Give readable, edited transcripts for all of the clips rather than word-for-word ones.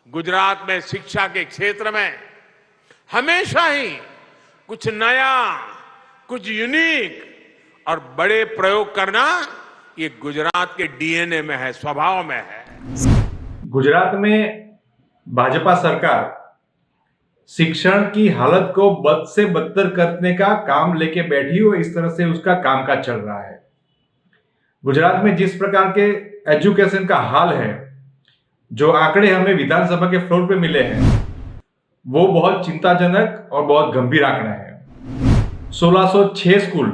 गुजरात में शिक्षा के क्षेत्र में हमेशा ही कुछ नया, कुछ यूनिक और बड़े प्रयोग करना ये गुजरात के डीएनए में है, स्वभाव में है। गुजरात में भाजपा सरकार शिक्षण की हालत को बद से बदतर करने का काम लेके बैठी हो, इस तरह से उसका कामकाज चल रहा है। गुजरात में जिस प्रकार के एजुकेशन का हाल है, जो आंकड़े हमें विधानसभा के फ्लोर पे मिले हैं, वो बहुत चिंताजनक और बहुत गंभीर आंकड़ा है। 1606 स्कूल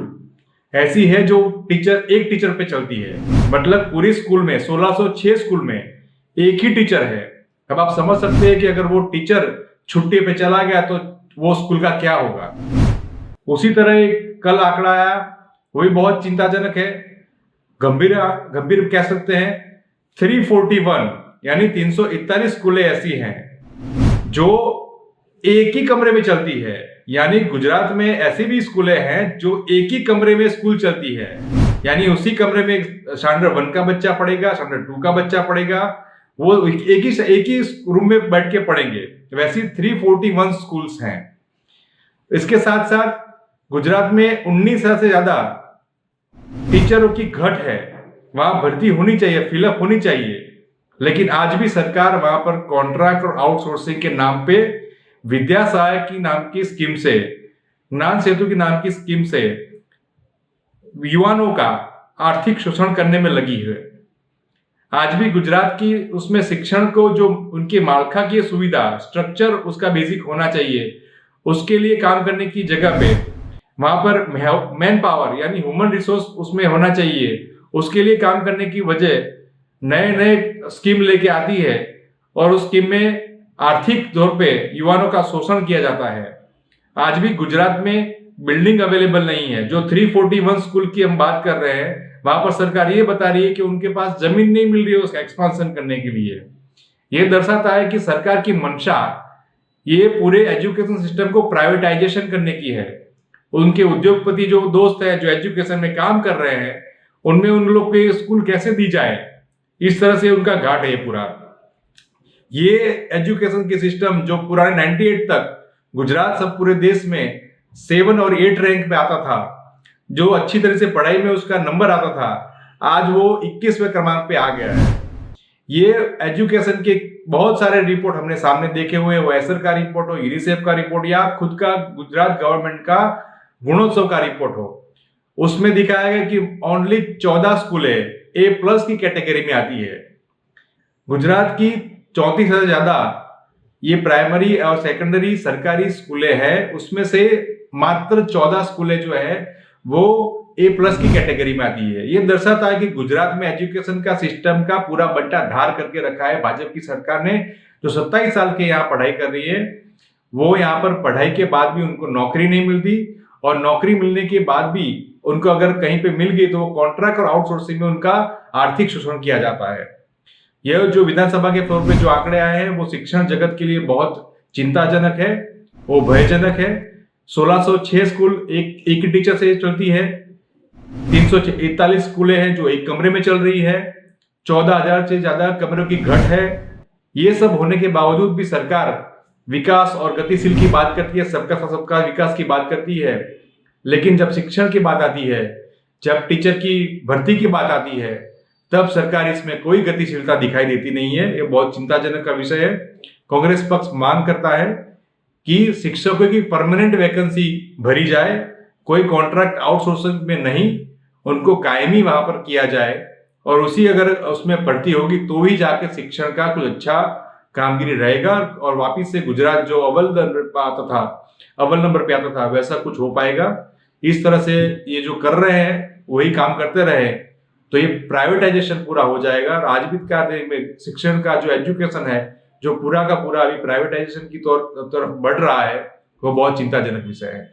ऐसी है जो एक टीचर पे चलती है। मतलब पूरी स्कूल में 1606 स्कूल में एक ही टीचर है। अब आप समझ सकते हैं कि अगर वो टीचर छुट्टी पे चला गया तो वो स्कूल का क्या होगा। उसी तरह एक कल आंकड़ा आया, वो भी बहुत चिंताजनक है, गंभीर कह सकते हैं। 341 यानी 341 स्कूलें ऐसी हैं जो एक ही कमरे में चलती है। यानी गुजरात में ऐसी भी स्कूलें हैं जो एक ही कमरे में स्कूल चलती है। यानी उसी कमरे में स्टैंडर्ड 1 का बच्चा पढ़ेगा, स्टैंडर्ड 2 का बच्चा पढ़ेगा, वो एक ही रूम में बैठ के पढ़ेंगे। वैसी 341 स्कूल्स हैं। इसके साथ साथ गुजरात में 19,000 से ज्यादा टीचरों की घट है। वहां भर्ती होनी चाहिए, फिलअप होनी चाहिए, लेकिन आज भी सरकार वहां पर कॉन्ट्रैक्ट और आउटसोर्सिंग के नाम पे विद्या सहायक की नाम की स्कीम से, ज्ञान सेतु की नाम की स्कीम से युवाओं का आर्थिक शोषण करने में लगी है। आज भी गुजरात की उसमें शिक्षण को जो उनकी माળખાકીય सुविधा, स्ट्रक्चर उसका बेसिक होना चाहिए, उसके लिए काम करने की जगह पे वहां पर मैन पावर यानी ह्यूमन रिसोर्स उसमें होना चाहिए। उसके लिए काम करने की वजह नए स्कीम लेके आती है और उस स्कीम में आर्थिक तौर पे युवाओं का शोषण किया जाता है। आज भी गुजरात में बिल्डिंग अवेलेबल नहीं है। जो 341 स्कूल की हम बात कर रहे हैं, वहां पर सरकार ये बता रही है कि उनके पास जमीन नहीं मिल रही है उसका एक्सपांशन करने के लिए। ये दर्शाता है कि सरकार की मंशा ये पूरे एजुकेशन सिस्टम को प्राइवेटाइजेशन करने की है। उनके उद्योगपति जो दोस्त है, जो एजुकेशन में काम कर रहे हैं, उनमें उन लोग को स्कूल कैसे दी जाए, इस तरह से उनका घाट है पूरा। ये एजुकेशन के सिस्टम जो पुराने 98 तक गुजरात सब पूरे देश में 7 और 8 रैंक पे आता था, जो अच्छी तरह से पढ़ाई में उसका नंबर आता था, आज वो 21वें क्रमांक पे आ गया है। ये एजुकेशन के बहुत सारे रिपोर्ट हमने सामने देखे हुए, वो एसर का रिपोर्ट हो, यूनिसेफ का रिपोर्ट या खुद का गुजरात गवर्नमेंट का गुणोत्सव का रिपोर्ट हो, उसमें दिखाया गया कि ओनली 14 स्कूलें A+ की कैटेगरी में आती है। गुजरात की 34,000 से ज्यादा ये प्राइमरी और सेकेंडरी सरकारी स्कूलें हैं, उसमें से मात्र 14 स्कूलें जो है वो A+ की कैटेगरी में आती है। ये दर्शाता है कि गुजरात में एजुकेशन का सिस्टम का पूरा बट्टा धार करके रखा है भाजपा की सरकार ने। जो 27 साल के यहाँ पढ़ाई कर रही है, वो यहाँ पर पढ़ाई के बाद भी उनको नौकरी नहीं मिलती, और नौकरी मिलने के बाद भी उनको अगर कहीं पे मिल गई तो वो कॉन्ट्रैक्ट और आउटसोर्सिंग में उनका आर्थिक शोषण किया जाता है। यह जो विधानसभा के तौर पे जो आंकड़े आए हैं, वो शिक्षण जगत के लिए बहुत चिंताजनक है, वो भयजनक है। 1606 स्कूल एक ही टीचर से चलती है। 341 स्कूलें हैं जो एक कमरे में चल रही है। 14,000 से ज्यादा कमरों की घट है। ये सब होने के बावजूद भी सरकार विकास और गतिशील की बात करती है, सबका सबका विकास की बात करती है, लेकिन जब शिक्षण की बात आती है, जब टीचर की भर्ती की बात आती है, तब सरकार इसमें कोई गतिशीलता दिखाई देती नहीं है। ये बहुत चिंताजनक का विषय है। कांग्रेस पक्ष मांग करता है कि शिक्षकों की परमानेंट वैकेंसी भरी जाए, कोई कॉन्ट्रैक्ट आउटसोर्सिंग में नहीं, उनको कायमी वहां पर किया जाए, और उसी अगर उसमें भर्ती होगी तो ही जाके शिक्षण का कुछ अच्छा कामगिरी रहेगा और वापिस से गुजरात जो अव्वल नंबर पे आता था वैसा कुछ हो पाएगा। इस तरह से ये जो कर रहे हैं वही काम करते रहे तो ये प्राइवेटाइजेशन पूरा हो जाएगा। और आज भी कार्य में शिक्षण का जो एजुकेशन है, जो पूरा का पूरा अभी प्राइवेटाइजेशन की तरफ बढ़ रहा है, वो बहुत चिंताजनक विषय है।